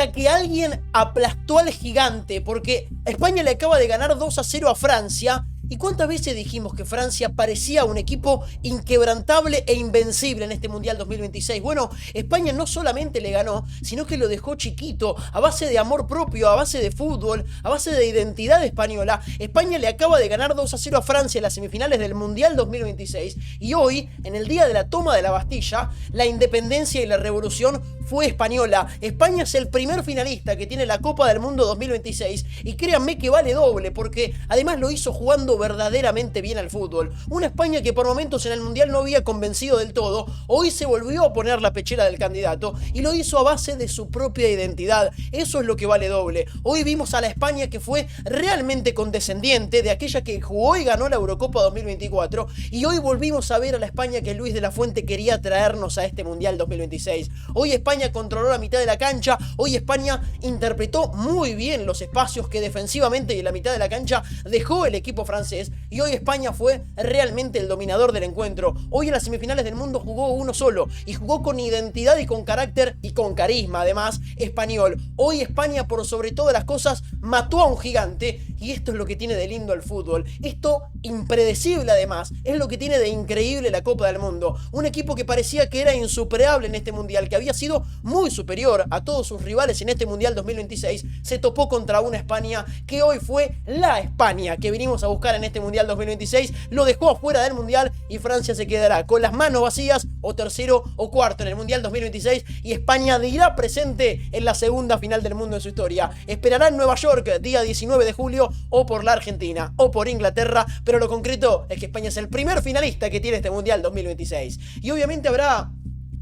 hasta que alguien aplastó al gigante, porque España le acaba de ganar 2-0 a Francia. ¿Y cuántas veces dijimos que Francia parecía un equipo inquebrantable e invencible en este Mundial 2026? Bueno, España no solamente le ganó, sino que lo dejó chiquito, a base de amor propio, a base de fútbol, a base de identidad española. España le acaba de ganar 2-0 a Francia en las semifinales del Mundial 2026 y hoy, en el día de la toma de la Bastilla, la independencia y la revolución fue española. España es el primer finalista que tiene la Copa del Mundo 2026 y créanme que vale doble, porque además lo hizo jugando verdaderamente bien al fútbol. Una España que por momentos en el Mundial no había convencido del todo, hoy se volvió a poner la pechera del candidato y lo hizo a base de su propia identidad. Eso es lo que vale doble. Hoy vimos a la España que fue realmente condescendiente, de aquella que jugó y ganó la Eurocopa 2024, y hoy volvimos a ver a la España que Luis de la Fuente quería traernos a este Mundial 2026. Hoy España controló la mitad de la cancha, hoy España interpretó muy bien los espacios que defensivamente y en la mitad de la cancha dejó el equipo francés, y hoy España fue realmente el dominador del encuentro. Hoy en las semifinales del mundo jugó uno solo, y jugó con identidad y con carácter y con carisma, además, español. Hoy España, por sobre todas las cosas, mató a un gigante, y esto es lo que tiene de lindo el fútbol. Esto, impredecible además, es lo que tiene de increíble la Copa del Mundo. Un equipo que parecía que era insuperable en este Mundial, que había sido muy superior a todos sus rivales en este Mundial 2026, se topó contra una España que hoy fue la España que vinimos a buscar en este Mundial 2026, lo dejó afuera del Mundial y Francia se quedará con las manos vacías, o tercero o cuarto en el Mundial 2026, y España dirá presente en la segunda final del mundo en su historia. Esperará en Nueva York día 19 de julio, o por la Argentina o por Inglaterra, pero lo concreto es que España es el primer finalista que tiene este Mundial 2026. Y obviamente habrá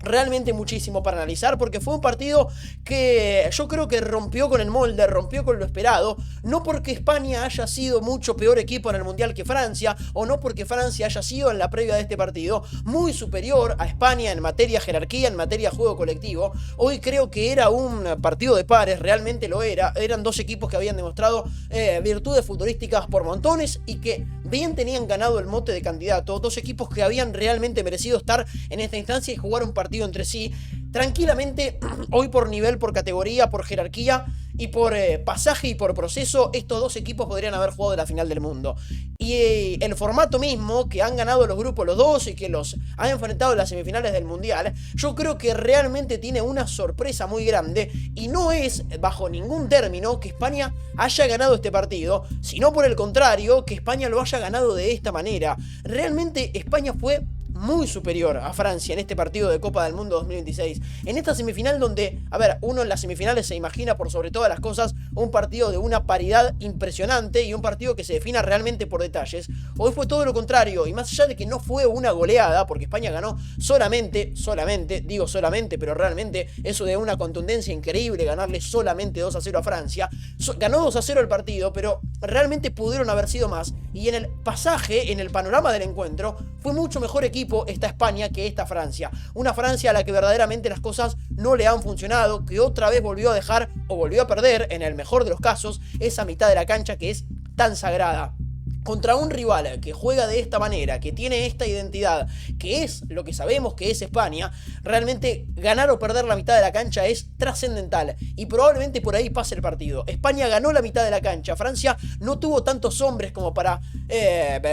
realmente muchísimo para analizar, porque fue un partido que yo creo que rompió con el molde, rompió con lo esperado, no porque España haya sido mucho peor equipo en el Mundial que Francia, o no porque Francia haya sido en la previa de este partido muy superior a España en materia jerarquía, en materia juego colectivo. Hoy creo que era un partido de pares, realmente lo era. Eran dos equipos que habían demostrado virtudes futbolísticas por montones y que bien tenían ganado el mote de candidato, dos equipos que habían realmente merecido estar en esta instancia y jugar un partido entre sí tranquilamente. Hoy por nivel, por categoría, por jerarquía y por pasaje y por proceso, estos dos equipos podrían haber jugado la final del mundo. Y el formato mismo, que han ganado los grupos los dos y que los han enfrentado en las semifinales del Mundial, yo creo que realmente tiene una sorpresa muy grande, y no es bajo ningún término que España haya ganado este partido, sino por el contrario, que España lo haya ganado de esta manera. Realmente España fue muy superior a Francia en este partido de Copa del Mundo 2026. En esta semifinal donde, a ver, uno en las semifinales se imagina por sobre todas las cosas un partido de una paridad impresionante y un partido que se defina realmente por detalles. Hoy fue todo lo contrario, y más allá de que no fue una goleada, porque España ganó solamente, digo solamente, pero realmente eso de una contundencia increíble, ganarle solamente 2-0 a Francia. Ganó 2-0 el partido, pero realmente pudieron haber sido más, y en el pasaje, en el panorama del encuentro, fue mucho mejor equipo esta España que esta Francia. Una Francia a la que verdaderamente las cosas no le han funcionado, que otra vez volvió a dejar o volvió a perder, en el mejor de los casos, esa mitad de la cancha que es tan sagrada. Contra un rival que juega de esta manera, que tiene esta identidad, que es lo que sabemos que es España, realmente ganar o perder la mitad de la cancha es trascendental, y probablemente por ahí pase el partido. España ganó la mitad de la cancha, Francia no tuvo tantos hombres como para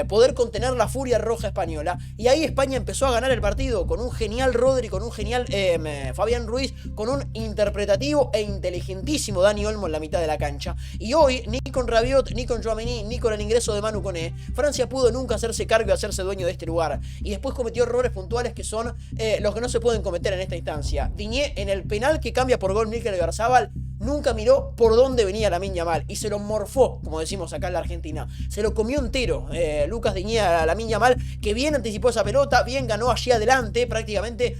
poder contener la furia roja española, y ahí España empezó a ganar el partido con un genial Rodri, con un genial Fabián Ruiz, con un interpretativo e inteligentísimo Dani Olmo en la mitad de la cancha. Y hoy, ni con Rabiot, ni con Tchouaméni, ni con el ingreso de Manu Koné, Francia pudo nunca hacerse cargo y hacerse dueño de este lugar, y después cometió errores puntuales que son los que no se pueden cometer en esta instancia. Digne, en el penal que cambia por gol Mikel Oyarzabal, nunca miró por dónde venía Lamine Yamal y se lo morfó, como decimos acá en la Argentina. Se lo comió entero Lucas Digne a Lamine Yamal, que bien anticipó esa pelota, bien ganó allí adelante, prácticamente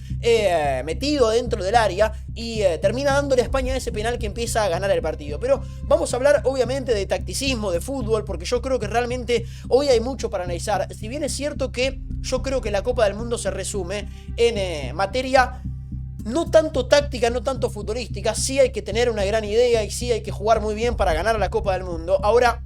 metido dentro del área, y termina dándole a España ese penal que empieza a ganar el partido. Pero vamos a hablar obviamente de tacticismo, de fútbol, porque yo creo que realmente hoy hay mucho para analizar. Si bien es cierto que yo creo que la Copa del Mundo se resume en materia no tanto táctica, no tanto futbolística, sí hay que tener una gran idea y sí hay que jugar muy bien para ganar la Copa del Mundo. Ahora,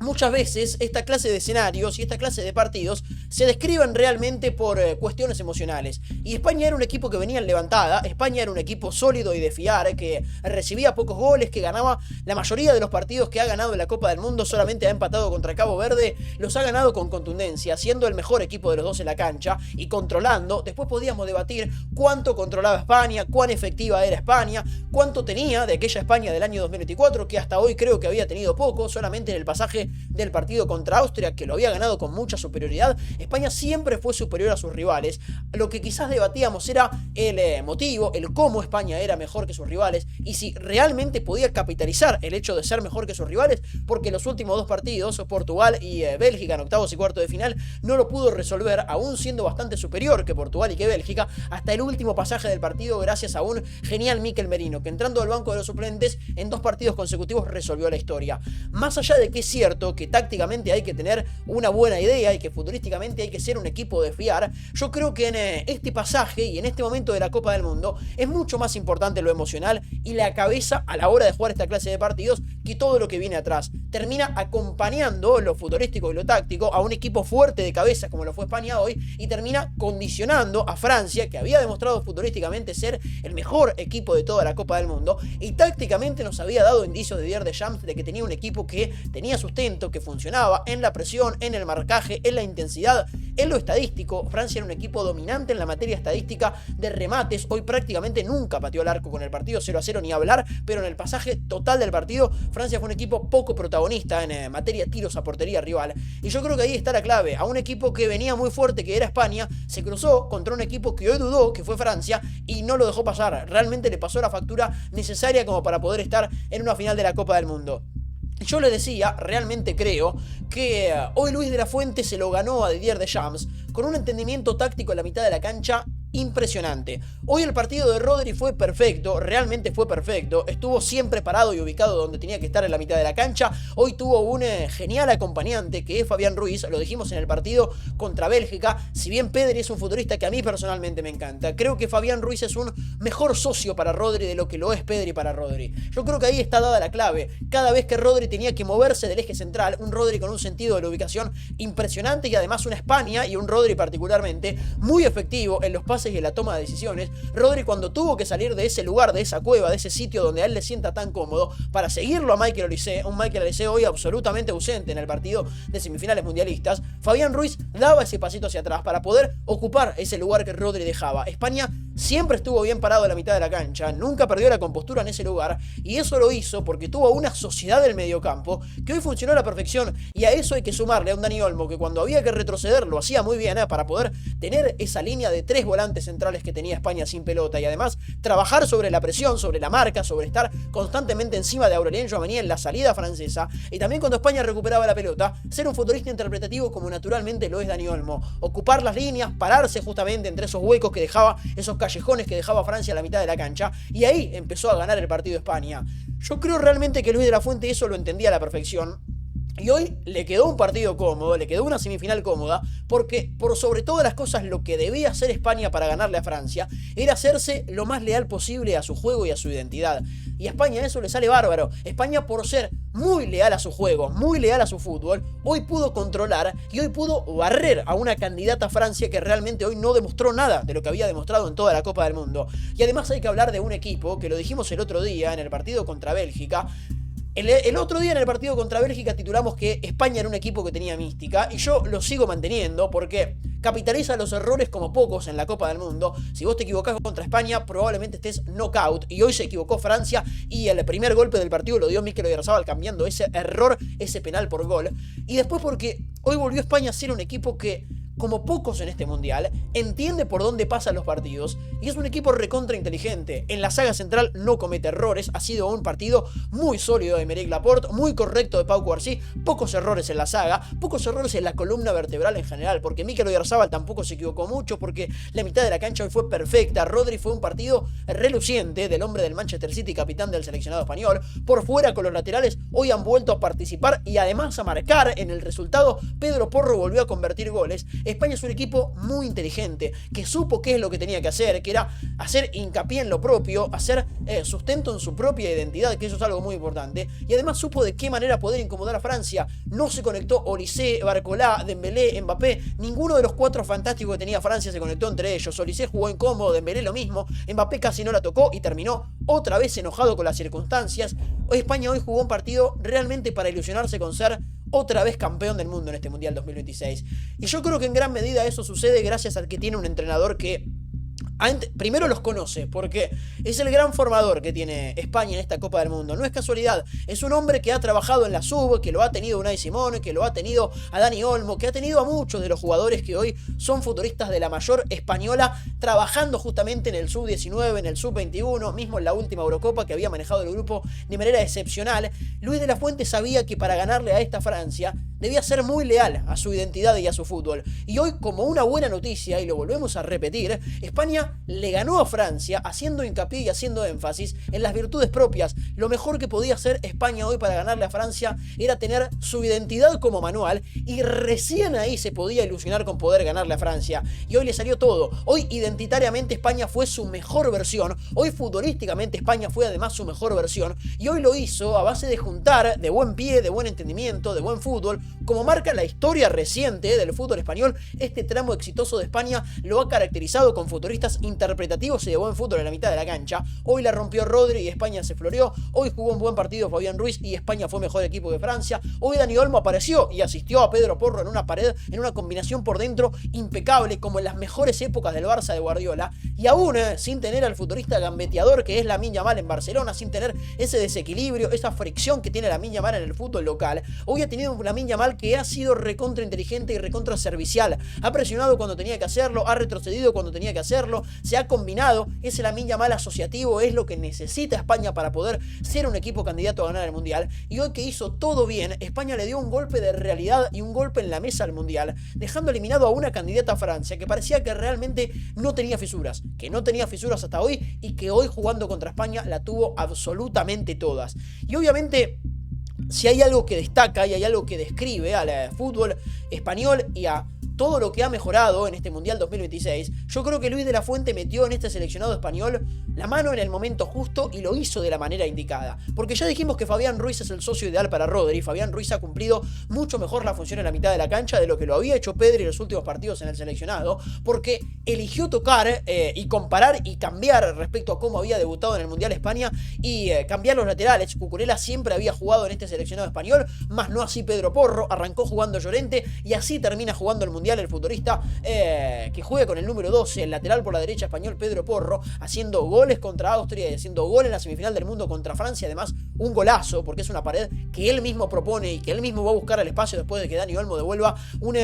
muchas veces esta clase de escenarios y esta clase de partidos se describen realmente por cuestiones emocionales. Y España era un equipo que venía en levantada, España era un equipo sólido y de fiar, que recibía pocos goles, que ganaba la mayoría de los partidos que ha ganado en la Copa del Mundo, solamente ha empatado contra Cabo Verde, los ha ganado con contundencia, siendo el mejor equipo de los dos en la cancha y controlando. Después podíamos debatir cuánto controlaba España, cuán efectiva era España, cuánto tenía de aquella España del año 2024, que hasta hoy creo que había tenido poco, solamente en el pasaje del partido contra Austria, que lo había ganado con mucha superioridad. España siempre fue superior a sus rivales. Lo que quizás debatíamos era el motivo, el cómo España era mejor que sus rivales y si realmente podía capitalizar el hecho de ser mejor que sus rivales, porque los últimos dos partidos, Portugal y Bélgica en octavos y cuartos de final, no lo pudo resolver, aún siendo bastante superior que Portugal y que Bélgica, hasta el último pasaje del partido, gracias a un genial Mikel Merino, que entrando al banco de los suplentes en 2 partidos consecutivos resolvió la historia. Más allá de que es cierto que tácticamente hay que tener una buena idea y que futurísticamente hay que ser un equipo de fiar, yo creo que en este pasaje y en este momento de la Copa del Mundo es mucho más importante lo emocional y la cabeza a la hora de jugar esta clase de partidos que todo lo que viene atrás. Termina acompañando lo futurístico y lo táctico a un equipo fuerte de cabeza como lo fue España hoy, y termina condicionando a Francia, que había demostrado futurísticamente ser el mejor equipo de toda la Copa del Mundo y tácticamente nos había dado indicios de Didier Deschamps de que tenía un equipo que tenía sustento, que funcionaba en la presión, en el marcaje, en la intensidad, en lo estadístico. Francia era un equipo dominante en la materia estadística de remates. Hoy prácticamente nunca pateó al arco con el partido 0-0 ni hablar, pero en el pasaje total del partido Francia fue un equipo poco protagonista en materia de tiros a portería rival. Y yo creo que ahí está la clave. A un equipo que venía muy fuerte, que era España, se cruzó contra un equipo que hoy dudó, que fue Francia, y no lo dejó pasar. Realmente le pasó la factura necesaria como para poder estar en una final de la Copa del Mundo. Yo le decía, realmente creo que hoy Luis de la Fuente se lo ganó a Didier Deschamps con un entendimiento táctico en la mitad de la cancha impresionante. Hoy el partido de Rodri fue perfecto, realmente fue perfecto, estuvo siempre parado y ubicado donde tenía que estar en la mitad de la cancha. Hoy tuvo un genial acompañante que es Fabián Ruiz, lo dijimos en el partido contra Bélgica. Si bien Pedri es un futbolista que a mí personalmente me encanta, creo que Fabián Ruiz es un mejor socio para Rodri de lo que lo es Pedri para Rodri. Yo creo que ahí está dada la clave. Cada vez que Rodri tenía que moverse del eje central, un Rodri con un sentido de la ubicación impresionante y además una España y un Rodri particularmente muy efectivo en los pases y en la toma de decisiones. Rodri, cuando tuvo que salir de ese lugar, de esa cueva, de ese sitio donde a él le sienta tan cómodo, para seguirlo a Michael Olise, un Michael Olise hoy absolutamente ausente en el partido de semifinales mundialistas, Fabián Ruiz daba ese pasito hacia atrás para poder ocupar ese lugar que Rodri dejaba. España siempre estuvo bien parado en la mitad de la cancha, nunca perdió la compostura en ese lugar, y eso lo hizo porque tuvo una sociedad del mediocampo que hoy funcionó a la perfección, y a eso hay que sumarle a un Dani Olmo que cuando había que retroceder lo hacía muy bien, para poder tener esa línea de 3 volantes centrales que tenía España sin pelota, y además trabajar sobre la presión, sobre la marca, sobre estar constantemente encima de Aurelien Tchouaméni en la salida francesa, y también cuando España recuperaba la pelota, ser un futbolista interpretativo como naturalmente lo es Dani Olmo, ocupar las líneas, pararse justamente entre esos huecos que dejaba, esos callejones que dejaba Francia a la mitad de la cancha, y ahí empezó a ganar el partido España. Yo creo realmente que Luis de la Fuente eso lo entendía a la perfección. Y hoy le quedó un partido cómodo, le quedó una semifinal cómoda, porque por sobre todas las cosas lo que debía hacer España para ganarle a Francia era hacerse lo más leal posible a su juego y a su identidad. Y a España eso le sale bárbaro. España, por ser muy leal a su juego, muy leal a su fútbol, hoy pudo controlar y hoy pudo barrer a una candidata Francia que realmente hoy no demostró nada de lo que había demostrado en toda la Copa del Mundo. Y además hay que hablar de un equipo que lo dijimos el otro día en el partido contra Bélgica. El otro día en el partido contra Bélgica titulamos que España era un equipo que tenía mística, y yo lo sigo manteniendo porque capitaliza los errores como pocos en la Copa del Mundo. Si vos te equivocás contra España, probablemente estés knockout, y hoy se equivocó Francia y el primer golpe del partido lo dio Mikel Oyarzabal cambiando ese error, ese penal por gol. Y después porque hoy volvió España a ser un equipo que, como pocos en este mundial, entiende por dónde pasan los partidos y es un equipo recontra inteligente. En la saga central no comete errores, ha sido un partido muy sólido de Aymeric Laporte, muy correcto de Pau Cubarsí, pocos errores en la saga, pocos errores en la columna vertebral en general, porque Mikel Oyarzabal tampoco se equivocó mucho, porque la mitad de la cancha hoy fue perfecta. Rodri fue un partido reluciente del hombre del Manchester City, capitán del seleccionado español. Por fuera, con los laterales, hoy han vuelto a participar y además a marcar en el resultado. Pedro Porro volvió a convertir goles. España es un equipo muy inteligente, que supo qué es lo que tenía que hacer, que era hacer hincapié en lo propio, hacer sustento en su propia identidad, que eso es algo muy importante, y además supo de qué manera poder incomodar a Francia. No se conectó Olise, Barcola, Dembélé, Mbappé, ninguno de los cuatro fantásticos que tenía Francia se conectó entre ellos. Olise jugó incómodo, Dembélé lo mismo, Mbappé casi no la tocó y terminó otra vez enojado con las circunstancias. España hoy jugó un partido realmente para ilusionarse con ser otra vez campeón del mundo en este Mundial 2026. Y yo creo que en gran medida eso sucede gracias al que tiene un entrenador que primero los conoce, porque es el gran formador que tiene España en esta Copa del Mundo. No es casualidad, es un hombre que ha trabajado en la sub, que lo ha tenido Unai Simón, que lo ha tenido a Dani Olmo, que ha tenido a muchos de los jugadores que hoy son futuristas de la mayor española, trabajando justamente en el sub-19, en el sub-21, mismo en la última Eurocopa, que había manejado el grupo de manera excepcional. Luis de la Fuente sabía que para ganarle a esta Francia debía ser muy leal a su identidad y a su fútbol. Y hoy, como una buena noticia, y lo volvemos a repetir, España le ganó a Francia haciendo hincapié y haciendo énfasis en las virtudes propias. Lo mejor que podía hacer España hoy para ganarle a Francia era tener su identidad como manual, y recién ahí se podía ilusionar con poder ganarle a Francia. Y hoy le salió todo. Hoy identitariamente España fue su mejor versión. Hoy futbolísticamente España fue además su mejor versión. Y hoy lo hizo a base de juntar de buen pie, de buen entendimiento, de buen fútbol. Como marca la historia reciente del fútbol español, este tramo exitoso de España lo ha caracterizado con futbolistas interpretativos y de buen fútbol en la mitad de la cancha. Hoy la rompió Rodri y España se floreó. Hoy jugó un buen partido Fabián Ruiz y España fue mejor equipo que Francia. Hoy Dani Olmo apareció y asistió a Pedro Porro en una pared, en una combinación por dentro impecable, como en las mejores épocas del Barça de Guardiola. Y aún sin tener al futbolista gambeteador que es Lamine Yamal en Barcelona, sin tener ese desequilibrio, esa fricción que tiene Lamine Yamal en el fútbol local. Hoy ha tenido un Lamine Yamal que ha sido recontra inteligente y recontra servicial. Ha presionado cuando tenía que hacerlo, ha retrocedido cuando tenía que hacerlo, se ha combinado. Ese Lamine Yamal asociativo es lo que necesita España para poder ser un equipo candidato a ganar el Mundial. Y hoy que hizo todo bien, España le dio un golpe de realidad y un golpe en la mesa al Mundial, dejando eliminado a una candidata a Francia que parecía que realmente no tenía fisuras, que no tenía fisuras hasta hoy, y que hoy jugando contra España la tuvo absolutamente todas. Y obviamente, si hay algo que destaca y hay algo que describe al fútbol español y a todo lo que ha mejorado en este Mundial 2026, yo creo que Luis de la Fuente metió en este seleccionado español la mano en el momento justo y lo hizo de la manera indicada. Porque ya dijimos que Fabián Ruiz es el socio ideal para Rodri. Fabián Ruiz ha cumplido mucho mejor la función en la mitad de la cancha de lo que lo había hecho Pedri en los últimos partidos en el seleccionado, porque eligió tocar y comparar y cambiar respecto a cómo había debutado en el Mundial España y cambiar los laterales. Cucurella siempre había jugado en este seleccionado español, más no así Pedro Porro. Arrancó jugando Llorente y así termina jugando el Mundial el futbolista que juega con el número 12, el lateral por la derecha español Pedro Porro, haciendo goles contra Austria y haciendo gol en la semifinal del mundo contra Francia. Además, un golazo, porque es una pared que él mismo propone y que él mismo va a buscar el espacio después de que Dani Olmo devuelva un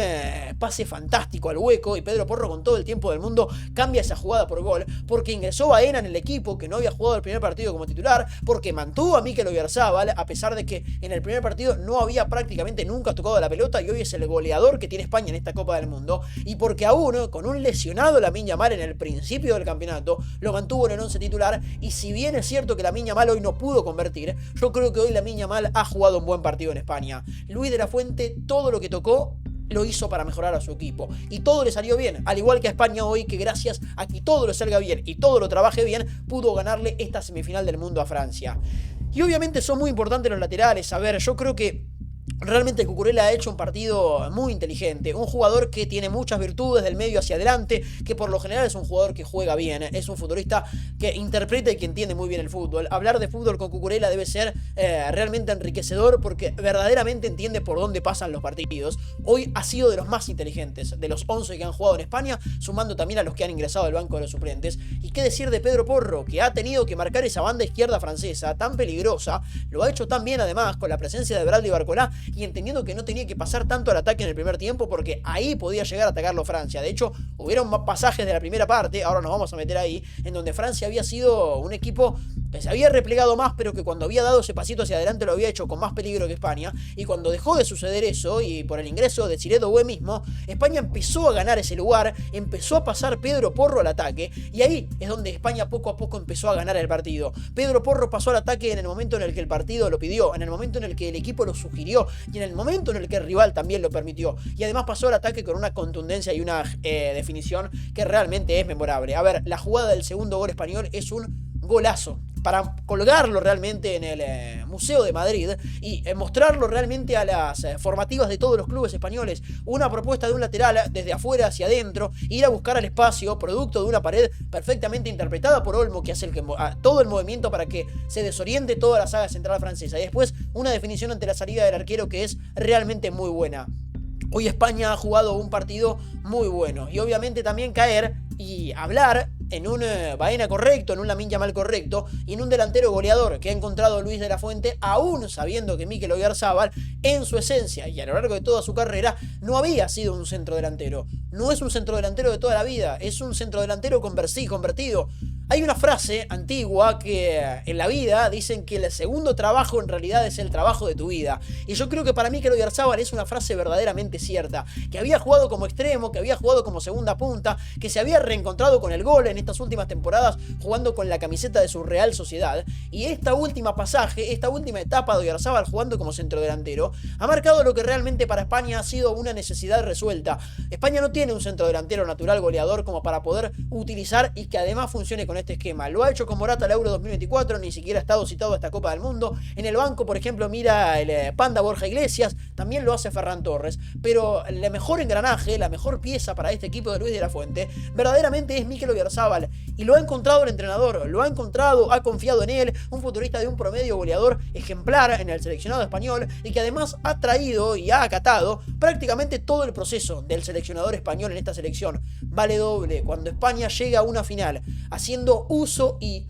pase fantástico al hueco, y Pedro Porro con todo el tiempo del mundo cambia esa jugada por gol, porque ingresó Baena en el equipo que no había jugado el primer partido como titular, porque mantuvo a Mikel Oyarzabal a pesar de que en el primer partido no había prácticamente nunca tocado la pelota y hoy es el goleador que tiene España en esta Copa del Mundo, y porque aún con un lesionado Lamine Yamal en el principio del campeonato lo mantuvo en el 11 titular. Y si bien es cierto que Lamine Yamal hoy no pudo convertir, yo creo que hoy Lamine Yamal ha jugado un buen partido en España. Luis de la Fuente todo lo que tocó lo hizo para mejorar a su equipo y todo le salió bien, al igual que a España hoy, que gracias a que todo le salga bien y todo lo trabaje bien, pudo ganarle esta semifinal del mundo a Francia. Y obviamente son muy importantes los laterales. A ver, yo creo que realmente Cucurella ha hecho un partido muy inteligente, un jugador que tiene muchas virtudes del medio hacia adelante, que por lo general es un jugador que juega bien, es un futbolista que interpreta y que entiende muy bien el fútbol. Hablar de fútbol con Cucurella debe ser realmente enriquecedor, porque verdaderamente entiende por dónde pasan los partidos. Hoy ha sido de los más inteligentes, de los 11 que han jugado en España, sumando también a los que han ingresado al banco de los suplentes. Y qué decir de Pedro Porro, que ha tenido que marcar esa banda izquierda francesa tan peligrosa, lo ha hecho tan bien además con la presencia de Bradley Barcola, y entendiendo que no tenía que pasar tanto al ataque en el primer tiempo, porque ahí podía llegar a atacarlo Francia. De hecho, hubieron pasajes de la primera parte, ahora nos vamos a meter ahí, en donde Francia había sido un equipo que se había replegado más, pero que cuando había dado ese pasito hacia adelante lo había hecho con más peligro que España. Y cuando dejó de suceder eso, y por el ingreso de Siré Doué mismo, España empezó a ganar ese lugar, empezó a pasar Pedro Porro al ataque, y ahí es donde España poco a poco empezó a ganar el partido. Pedro Porro pasó al ataque en el momento en el que el partido lo pidió, en el momento en el que el equipo lo sugirió, y en el momento en el que el rival también lo permitió. Y además pasó al ataque con una contundencia y una definición que realmente es memorable. A ver, la jugada del segundo gol español es un golazo para colgarlo realmente en el Museo de Madrid y mostrarlo realmente a las formativas de todos los clubes españoles. Una propuesta de un lateral desde afuera hacia adentro, ir a buscar al espacio, producto de una pared perfectamente interpretada por Olmo, que hace todo el movimiento para que se desoriente toda la saga central francesa. Y después una definición ante la salida del arquero que es realmente muy buena. Hoy España ha jugado un partido muy bueno, y obviamente también caer y hablar en un Baena correcto, en un Lamine Yamal correcto y en un delantero goleador que ha encontrado Luis de la Fuente, aún sabiendo que Mikel Oyarzabal en su esencia y a lo largo de toda su carrera no había sido un centrodelantero. No es un centrodelantero de toda la vida, es un centrodelantero convertido. Hay una frase antigua que en la vida dicen que el segundo trabajo en realidad es el trabajo de tu vida. Y yo creo que para Mikel Oyarzabal es una frase verdaderamente cierta. Que había jugado como extremo, que había jugado como segunda punta, que se había reencontrado con el gol en estas últimas temporadas jugando con la camiseta de su Real Sociedad. Y esta última etapa de Oyarzabal jugando como centrodelantero ha marcado lo que realmente para España ha sido una necesidad resuelta. España no tiene un centrodelantero natural goleador como para poder utilizar y que además funcione con este esquema. Lo ha hecho con Morata al Euro 2024, ni siquiera ha estado citado a esta Copa del Mundo. En el banco, por ejemplo, mira el Panda Borja Iglesias, también lo hace Ferran Torres, pero el mejor engranaje, la mejor pieza para este equipo de Luis de la Fuente, verdaderamente es Mikel Oyarzabal, y lo ha encontrado el entrenador, lo ha encontrado, ha confiado en él, un futbolista de un promedio goleador ejemplar en el seleccionado español, y que además ha traído y ha acatado prácticamente todo el proceso del seleccionador español en esta selección. Vale doble cuando España llega a una final, haciendo uso y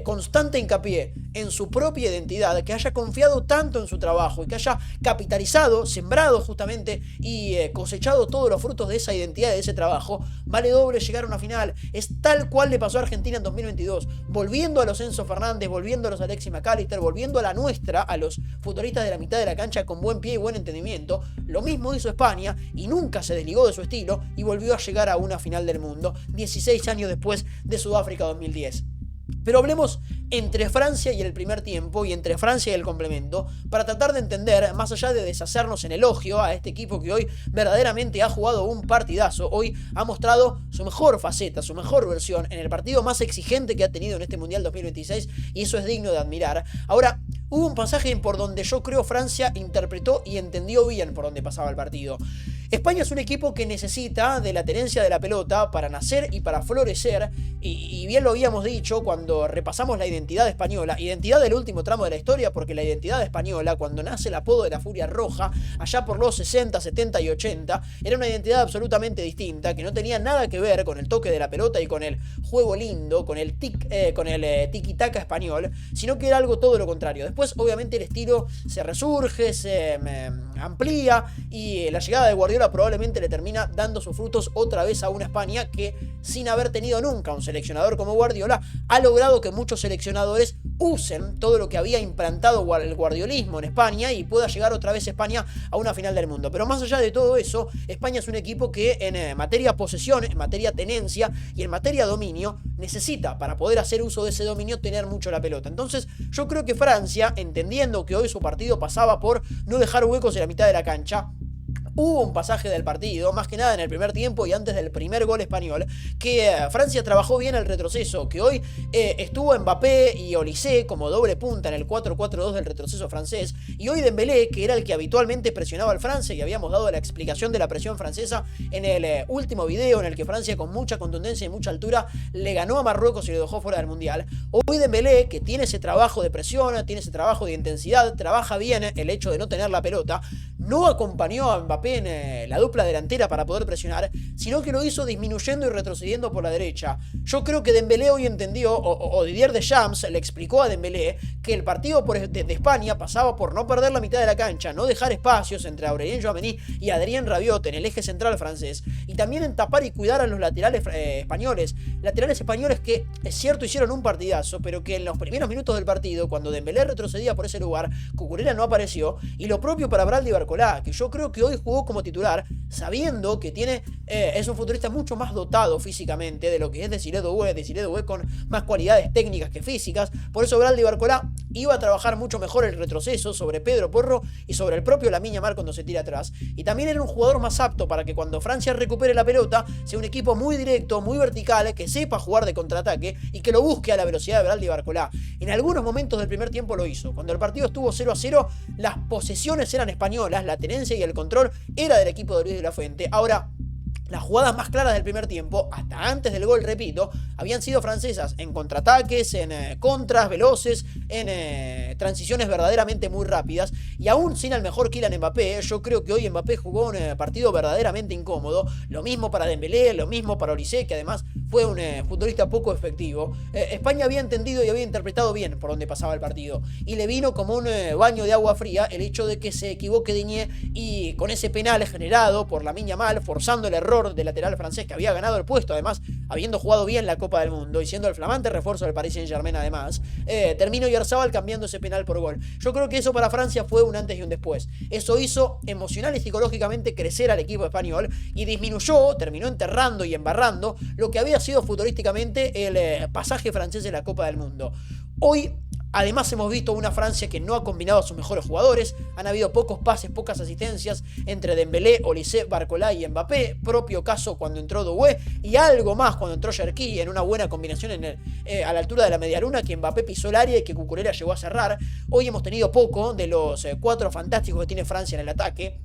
constante hincapié en su propia identidad, que haya confiado tanto en su trabajo y que haya capitalizado, sembrado justamente y cosechado todos los frutos de esa identidad, de ese trabajo. Vale doble llegar a una final. Es tal cual le pasó a Argentina en 2022, volviendo a los Enzo Fernández, volviendo a los Alexis McAllister, volviendo a la nuestra, a los futbolistas de la mitad de la cancha con buen pie y buen entendimiento. Lo mismo hizo España y nunca se desligó de su estilo y volvió a llegar a una final del mundo 16 años después de Sudáfrica 2010. Pero hablemos entre Francia y el primer tiempo y entre Francia y el complemento para tratar de entender, más allá de deshacernos en elogio a este equipo que hoy verdaderamente ha jugado un partidazo, hoy ha mostrado su mejor faceta, su mejor versión en el partido más exigente que ha tenido en este Mundial 2026, y eso es digno de admirar. Ahora, hubo un pasaje por donde yo creo Francia interpretó y entendió bien por dónde pasaba el partido. España es un equipo que necesita de la tenencia de la pelota para nacer y para florecer, y bien lo habíamos dicho cuando repasamos la identidad española, identidad del último tramo de la historia, porque la identidad española, cuando nace el apodo de la Furia Roja, allá por los 60, 70 y 80, era una identidad absolutamente distinta, que no tenía nada que ver con el toque de la pelota y con el juego lindo, con el tiki-taka español, sino que era algo todo lo contrario. Después, obviamente, el estilo se resurge, se amplía, y la llegada de Guardiola probablemente le termina dando sus frutos otra vez a una España que, sin haber tenido nunca un seleccionador como Guardiola, ha logrado que muchos seleccionadores usen todo lo que había implantado el guardiolismo en España y pueda llegar otra vez España a una final del mundo. Pero más allá de todo eso, España es un equipo que en materia posesión, en materia tenencia y en materia dominio necesita, para poder hacer uso de ese dominio, tener mucho la pelota. Entonces yo creo que Francia, entendiendo que hoy su partido pasaba por no dejar huecos en la mitad de la cancha, hubo un pasaje del partido, más que nada en el primer tiempo y antes del primer gol español, que Francia trabajó bien el retroceso, que hoy estuvo Mbappé y Olise como doble punta en el 4-4-2 del retroceso francés, y hoy Dembélé, que era el que habitualmente presionaba al Francia, y habíamos dado la explicación de la presión francesa en el último video en el que Francia con mucha contundencia y mucha altura le ganó a Marruecos y lo dejó fuera del Mundial. Hoy Dembélé, que tiene ese trabajo de presión, tiene ese trabajo de intensidad, trabaja bien el hecho de no tener la pelota, no acompañó a Mbappé Mbappé en la dupla delantera para poder presionar, sino que lo hizo disminuyendo y retrocediendo por la derecha. Yo creo que Dembélé hoy entendió, o Didier Deschamps le explicó a Dembélé que el partido de España pasaba por no perder la mitad de la cancha, no dejar espacios entre Aurélien Tchouaméni y Adrien Rabiot en el eje central francés, y también en tapar y cuidar a los laterales españoles. Laterales españoles que, es cierto, hicieron un partidazo, pero que en los primeros minutos del partido, cuando Dembélé retrocedía por ese lugar, Cucurella no apareció, y lo propio para Bradley Barcola, que yo creo que hoy jugó como titular, sabiendo que es un futbolista mucho más dotado físicamente de lo que es Désiré Doué con más cualidades técnicas que físicas. Por eso Bradley Barcola iba a trabajar mucho mejor el retroceso sobre Pedro Porro y sobre el propio Lamine Yamal cuando se tira atrás, y también era un jugador más apto para que cuando Francia recupere la pelota sea un equipo muy directo, muy vertical, que sepa jugar de contraataque y que lo busque a la velocidad de Bradley Barcola. En algunos momentos del primer tiempo lo hizo. Cuando el partido estuvo 0-0, las posesiones eran españolas, la tenencia y el control era del equipo de Luis de la Fuente. Ahora, las jugadas más claras del primer tiempo, hasta antes del gol, repito, habían sido francesas en contraataques, en contras veloces, en transiciones verdaderamente muy rápidas, y aún sin el mejor Kylian Mbappé, yo creo que hoy Mbappé jugó un partido verdaderamente incómodo. Lo mismo para Dembélé, lo mismo para Olise, que además fue un futbolista poco efectivo. España había entendido y había interpretado bien por donde pasaba el partido, y le vino como un baño de agua fría el hecho de que se equivoque Digne, y con ese penal generado por Lamine Yamal, forzando el error de lateral francés que había ganado el puesto, además habiendo jugado bien la Copa del Mundo y siendo el flamante refuerzo del Paris Saint-Germain, además terminó Oyarzabal cambiando ese penal por gol. Yo creo que eso para Francia fue un antes y un después. Eso hizo emocional y psicológicamente crecer al equipo español, y disminuyó, terminó enterrando y embarrando lo que había sido futbolísticamente el pasaje francés en la Copa del Mundo. Hoy además hemos visto una Francia que no ha combinado a sus mejores jugadores. Han habido pocos pases, pocas asistencias entre Dembélé, Olise, Barcola y Mbappé. Propio caso cuando entró Doué, y algo más cuando entró Cherki, en una buena combinación a la altura de la medialuna, que Mbappé pisó el área y que Cucurella llegó a cerrar. Hoy hemos tenido poco de los cuatro fantásticos que tiene Francia en el ataque.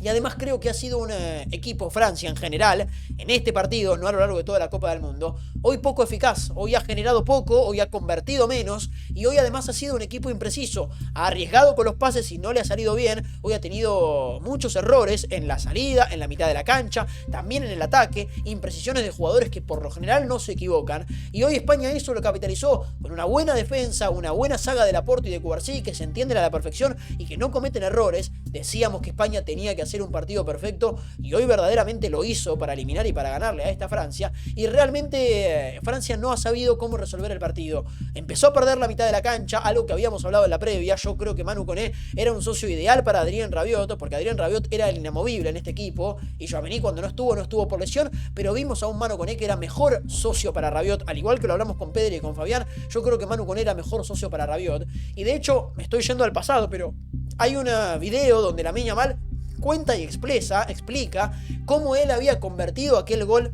Y además creo que ha sido un equipo, Francia en general, en este partido, no a lo largo de toda la Copa del Mundo, hoy poco eficaz. Hoy ha generado poco, hoy ha convertido menos, y hoy además ha sido un equipo impreciso. Ha arriesgado con los pases y no le ha salido bien. Hoy ha tenido muchos errores en la salida, en la mitad de la cancha, también en el ataque, imprecisiones de jugadores que por lo general no se equivocan. Y hoy España eso lo capitalizó con una buena defensa, una buena saga de Laporte y de Cubarsí, que se entienden a la perfección y que no cometen errores. Decíamos que España tenía que hacer un partido perfecto, y hoy verdaderamente lo hizo para eliminar y para ganarle a esta Francia, y realmente Francia no ha sabido cómo resolver el partido. Empezó a perder la mitad de la cancha, algo que habíamos hablado en la previa. Yo creo que Manu Koné era un socio ideal para Adrien Rabiot, porque Adrien Rabiot era el inamovible en este equipo, y Tchouaméni cuando no estuvo por lesión, pero vimos a un Manu Koné que era mejor socio para Rabiot, al igual que lo hablamos con Pedri y con Fabián. Yo creo que Manu Koné era mejor socio para Rabiot, y de hecho me estoy yendo al pasado, pero hay un video donde Lamine Yamal cuenta y explica cómo él había convertido aquel gol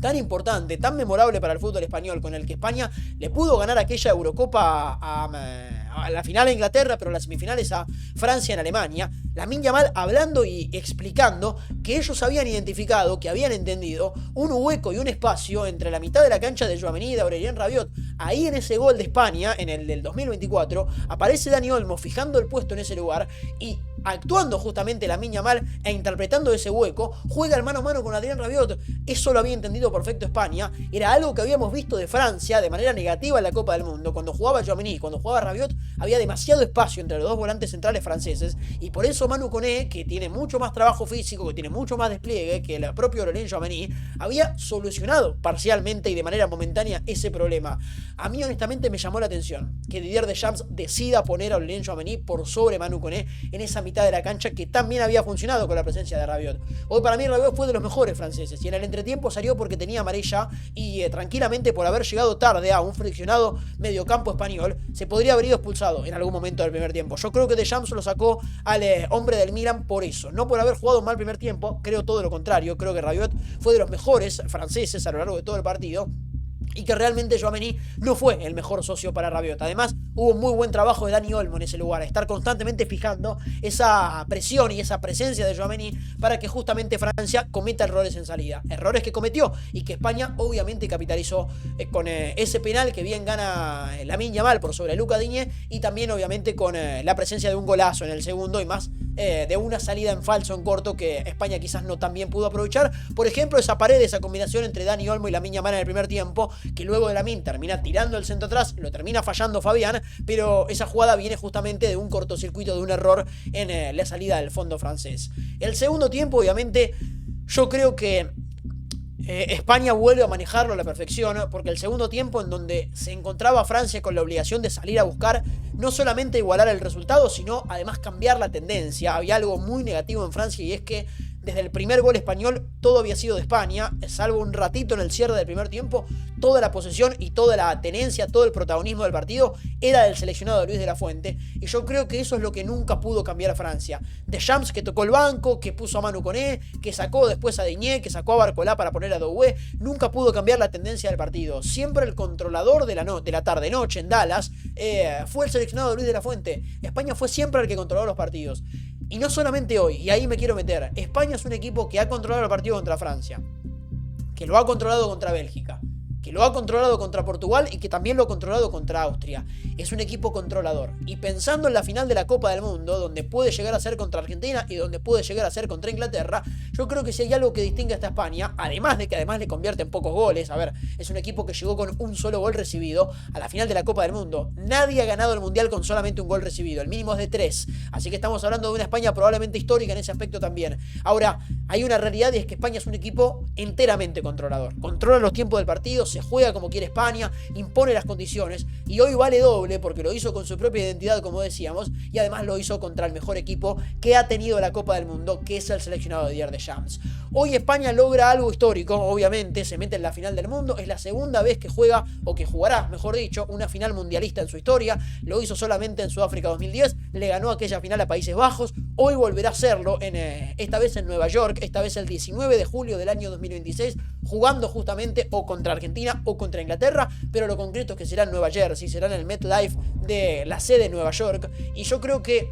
tan importante, tan memorable para el fútbol español, con el que España le pudo ganar aquella Eurocopa a la final a Inglaterra, pero las semifinales a Francia en Alemania. Lamine Yamal hablando y explicando que ellos habían identificado, que habían entendido un hueco y un espacio entre la mitad de la cancha de Tchouaméni y de Aurélien Rabiot. Ahí en ese gol de España, en el del 2024, aparece Dani Olmo fijando el puesto en ese lugar, y actuando justamente Lamine Yamal e interpretando ese hueco, juega el mano a mano con Adrien Rabiot. Eso lo había entendido perfecto España. Era algo que habíamos visto de Francia de manera negativa en la Copa del Mundo. Cuando jugaba Tchouaméni, cuando jugaba Rabiot, había demasiado espacio entre los dos volantes centrales franceses, y por eso Manu Koné, que tiene mucho más trabajo físico, que tiene mucho más despliegue que el propio Aurélien Tchouaméni, había solucionado parcialmente y de manera momentánea ese problema. A mí honestamente me llamó la atención que Didier Deschamps decida poner a Aurélien Tchouaméni por sobre Manu Koné en esa mitad de la cancha, que también había funcionado con la presencia de Rabiot. Hoy para mí Rabiot fue de los mejores franceses, y en el entretiempo salió porque tenía amarilla, y tranquilamente por haber llegado tarde a un friccionado mediocampo español se podría haber ido expulsado en algún momento del primer tiempo. Yo creo que Deschamps lo sacó al hombre del Milan por eso, no por haber jugado un mal primer tiempo. Creo todo lo contrario, creo que Rabiot fue de los mejores franceses a lo largo de todo el partido. y que realmente Tchouaméni no fue el mejor socio para Rabiot. Además, hubo muy buen trabajo de Dani Olmo en ese lugar, estar constantemente fijando esa presión y esa presencia de Tchouaméni para que justamente Francia cometa errores en salida. Errores que cometió y que España obviamente capitalizó con ese penal que bien gana Lamine Yamal por sobre Luca Digne, y también obviamente con la presencia de un golazo en el segundo y más de una salida en falso en corto que España quizás no tan bien pudo aprovechar. Por ejemplo, esa pared, esa combinación entre Dani Olmo y Lamine Yamal en el primer tiempo, que luego de Lamine termina tirando el centro atrás, lo termina fallando Fabián, pero esa jugada viene justamente de un cortocircuito, de un error en la salida del fondo francés. El segundo tiempo, obviamente, yo creo que España vuelve a manejarlo a la perfección, porque el segundo tiempo, en donde se encontraba Francia con la obligación de salir a buscar no solamente igualar el resultado, sino además cambiar la tendencia. Había algo muy negativo en Francia, y es que desde el primer gol español todo había sido de España, salvo un ratito en el cierre del primer tiempo. Toda la posesión y toda la tenencia, todo el protagonismo del partido era del seleccionado Luis de la Fuente, y yo creo que eso es lo que nunca pudo cambiar a Francia. Deschamps, que tocó el banco, que puso a Manu Koné, que sacó después a Digne, que sacó a Barcolá para poner a Doué, nunca pudo cambiar la tendencia del partido. Siempre el controlador de la tarde-noche en Dallas fue el seleccionado Luis de la Fuente. España fue siempre el que controló los partidos. Y no solamente hoy, y ahí me quiero meter. España es un equipo que ha controlado el partido contra Francia, que lo ha controlado contra Bélgica, que lo ha controlado contra Portugal y que también lo ha controlado contra Austria. Es un equipo controlador. Y pensando en la final de la Copa del Mundo, donde puede llegar a ser contra Argentina y donde puede llegar a ser contra Inglaterra, yo creo que si hay algo que distingue a esta España, además de que además le convierte en pocos goles, a ver, es un equipo que llegó con un solo gol recibido a la final de la Copa del Mundo. Nadie ha ganado el Mundial con solamente un gol recibido, el mínimo es de 3. Así que estamos hablando de una España probablemente histórica en ese aspecto también. Ahora, hay una realidad, y es que España es un equipo enteramente controlador. Controla los tiempos del partido, se juega como quiere España, impone las condiciones, y hoy vale doble porque lo hizo con su propia identidad, como decíamos, y además lo hizo contra el mejor equipo que ha tenido la Copa del Mundo, que es el seleccionado de Didier Deschamps. Hoy España logra algo histórico, obviamente, se mete en la final del mundo, es la segunda vez que juega, o que jugará, mejor dicho, una final mundialista en su historia. Lo hizo solamente en Sudáfrica 2010, le ganó aquella final a Países Bajos, hoy volverá a hacerlo, esta vez en Nueva York, esta vez el 19 de julio del año 2026, jugando justamente o contra Argentina o contra Inglaterra, pero lo concreto es que será en Nueva Jersey, será en el MetLife de la sede de Nueva York, y yo creo que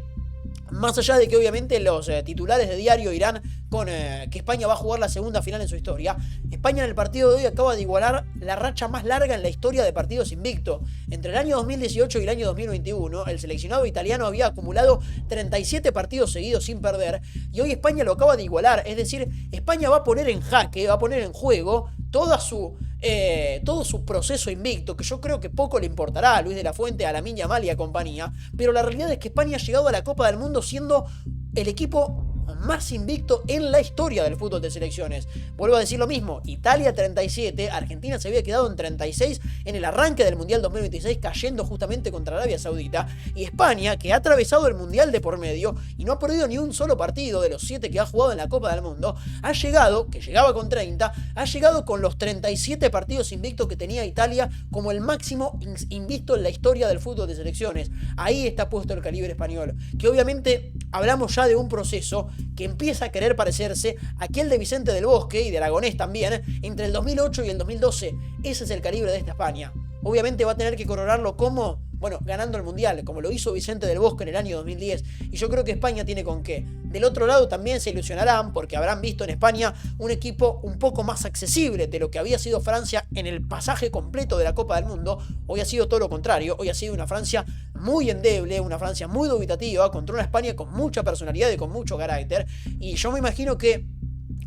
más allá de que obviamente los titulares de diario irán con que España va a jugar la segunda final en su historia, España en el partido de hoy acaba de igualar la racha más larga en la historia de partidos invicto. Entre el año 2018 y el año 2021, el seleccionado italiano había acumulado 37 partidos seguidos sin perder, y hoy España lo acaba de igualar. Es decir, España va a poner en jaque, va a poner en juego todo su proceso invicto, que yo creo que poco le importará a Luis de la Fuente, a Lamine Yamal y a compañía, pero la realidad es que España ha llegado a la Copa del Mundo siendo el equipo más invicto en la historia del fútbol de selecciones. Vuelvo a decir lo mismo, Italia 37, Argentina se había quedado en 36 en el arranque del Mundial 2026, cayendo justamente contra Arabia Saudita, y España, que ha atravesado el Mundial de por medio y no ha perdido ni un solo partido de los 7 que ha jugado en la Copa del Mundo, ha llegado, que llegaba con 30, ha llegado con los 37 partidos invictos que tenía Italia como el máximo invicto en la historia del fútbol de selecciones. Ahí está puesto el calibre español, que obviamente hablamos ya de un proceso que empieza a querer parecerse a aquel de Vicente del Bosque y de Aragonés también, entre el 2008 y el 2012. Ese es el calibre de esta España. Obviamente va a tener que coronarlo como, bueno, ganando el Mundial, como lo hizo Vicente del Bosque en el año 2010. Y yo creo que España tiene con qué. Del otro lado también se ilusionarán porque habrán visto en España un equipo un poco más accesible de lo que había sido Francia en el pasaje completo de la Copa del Mundo. Hoy ha sido todo lo contrario. Hoy ha sido una Francia muy endeble, una Francia muy dubitativa, contra una España con mucha personalidad y con mucho carácter. Y yo me imagino que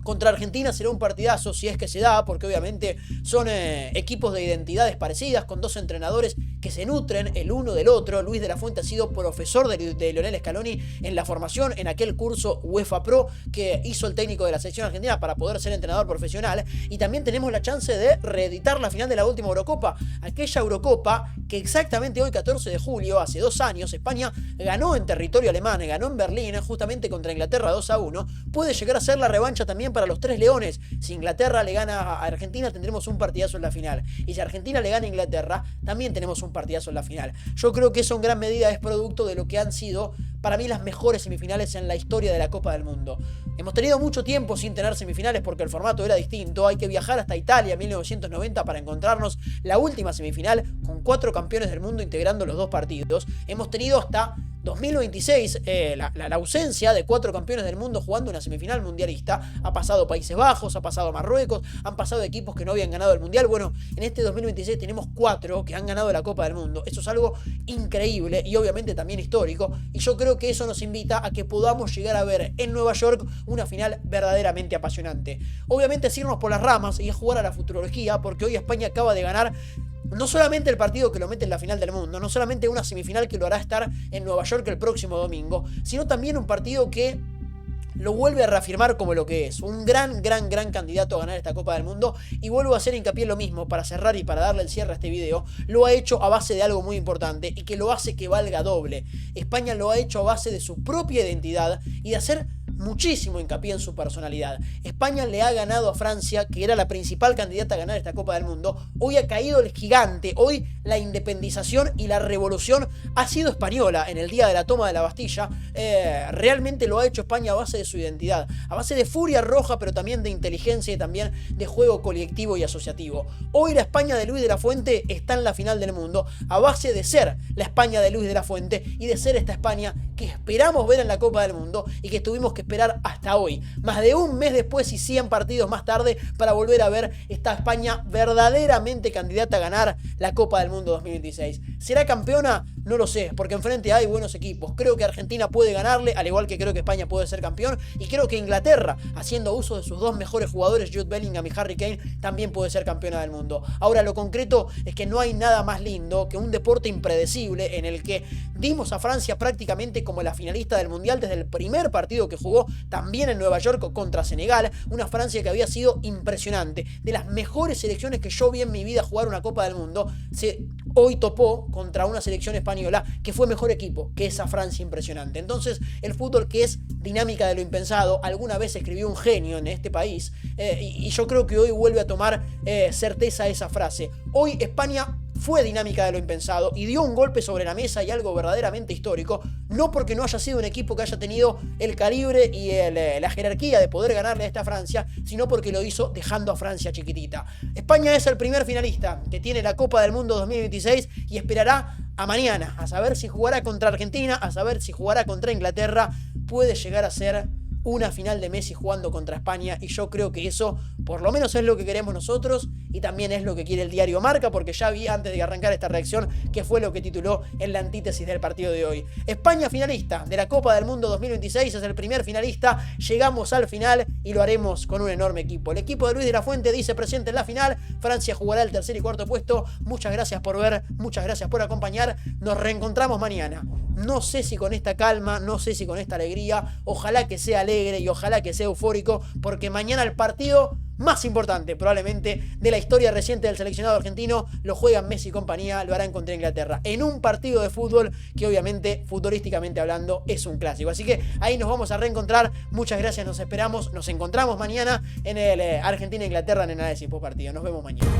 contra Argentina será un partidazo, si es que se da, porque obviamente son equipos de identidades parecidas, con dos entrenadores que se nutren el uno del otro. Luis de la Fuente ha sido profesor de Lionel Scaloni en la formación, en aquel curso UEFA Pro que hizo el técnico de la selección argentina para poder ser entrenador profesional. Y también tenemos la chance de reeditar la final de la última Eurocopa, aquella Eurocopa que exactamente hoy, 14 de julio, hace 2 años, España ganó en territorio alemán, ganó en Berlín, justamente contra Inglaterra 2-1. Puede llegar a ser la revancha también para los Tres Leones. Si Inglaterra le gana a Argentina, tendremos un partidazo en la final. Y si Argentina le gana a Inglaterra, también tenemos un partidazo en la final. Yo creo que eso en gran medida es producto de lo que han sido para mí las mejores semifinales en la historia de la Copa del Mundo. Hemos tenido mucho tiempo sin tener semifinales porque el formato era distinto. Hay que viajar hasta Italia en 1990 para encontrarnos la última semifinal con 4 campeones del mundo integrando los 2 partidos. Hemos tenido hasta 2026 la ausencia de 4 campeones del mundo jugando una semifinal mundialista. Ha pasado Países Bajos, ha pasado Marruecos, han pasado equipos que no habían ganado el mundial. Bueno, en este 2026 tenemos 4 que han ganado la Copa del Mundo. Eso es algo increíble y obviamente también histórico, y yo creo que eso nos invita a que podamos llegar a ver en Nueva York una final verdaderamente apasionante. Obviamente es irnos por las ramas y es jugar a la futurología, porque hoy España acaba de ganar no solamente el partido que lo mete en la final del mundo, no solamente una semifinal que lo hará estar en Nueva York el próximo domingo, sino también un partido que lo vuelve a reafirmar como lo que es, un gran candidato a ganar esta Copa del Mundo. Y vuelvo a hacer hincapié en lo mismo para cerrar y para darle el cierre a este video. Lo ha hecho a base de algo muy importante y que lo hace que valga doble. España lo ha hecho a base de su propia identidad y de hacer muchísimo hincapié en su personalidad. España le ha ganado a Francia, que era la principal candidata a ganar esta Copa del Mundo. Hoy ha caído el gigante. Hoy la independización y la revolución ha sido española. En el día de la toma de la Bastilla, realmente lo ha hecho España a base de su identidad, a base de furia roja, pero también de inteligencia y también de juego colectivo y asociativo. Hoy la España de Luis de la Fuente está en la final del mundo a base de ser la España de Luis de la Fuente y de ser esta España que esperamos ver en la Copa del Mundo y que tuvimos que esperar hasta hoy, más de un mes después y 100 partidos más tarde, para volver a ver esta España verdaderamente candidata a ganar la Copa del Mundo 2026. ¿Será campeona? No lo sé, porque enfrente hay buenos equipos. Creo que Argentina puede ganarle, al igual que creo que España puede ser campeón, y creo que Inglaterra, haciendo uso de sus 2 mejores jugadores, Jude Bellingham y Harry Kane, también puede ser campeona del mundo. Ahora, lo concreto es que no hay nada más lindo que un deporte impredecible en el que dimos a Francia prácticamente como la finalista del mundial desde el primer partido que jugó, también en Nueva York contra Senegal. Una Francia que había sido impresionante, de las mejores selecciones que yo vi en mi vida jugar una Copa del Mundo. Hoy topó contra una selección española que fue mejor equipo que esa Francia impresionante. Entonces, el fútbol, que es dinámica de lo impensado, alguna vez escribió un genio en este país, y yo creo que hoy vuelve a tomar certeza esa frase. Hoy España fue dinámica de lo impensado y dio un golpe sobre la mesa y algo verdaderamente histórico, no porque no haya sido un equipo que haya tenido el calibre y la jerarquía de poder ganarle a esta Francia, sino porque lo hizo dejando a Francia chiquitita. España es el primer finalista que tiene la Copa del Mundo 2026 y esperará a mañana, a saber si jugará contra Argentina, a saber si jugará contra Inglaterra. Puede llegar a ser una final de Messi jugando contra España, y yo creo que eso por lo menos es lo que queremos nosotros y también es lo que quiere el diario Marca, porque ya vi antes de arrancar esta reacción que fue lo que tituló en la antítesis del partido de hoy. España finalista de la Copa del Mundo 2026, es el primer finalista, llegamos al final y lo haremos con un enorme equipo. El equipo de Luis de la Fuente dice presente en la final. Francia jugará el tercer y cuarto puesto. Muchas gracias por ver, muchas gracias por acompañar. Nos reencontramos mañana. No sé si con esta calma, no sé si con esta alegría, ojalá que sea alegre y ojalá que sea eufórico, porque mañana el partido más importante probablemente de la historia reciente del seleccionado argentino lo juegan Messi y compañía, lo harán contra Inglaterra, en un partido de fútbol que obviamente, futbolísticamente hablando, es un clásico. Así que ahí nos vamos a reencontrar. Muchas gracias, nos esperamos, nos encontramos mañana en el Argentina-Inglaterra en el análisis post partido. Nos vemos mañana.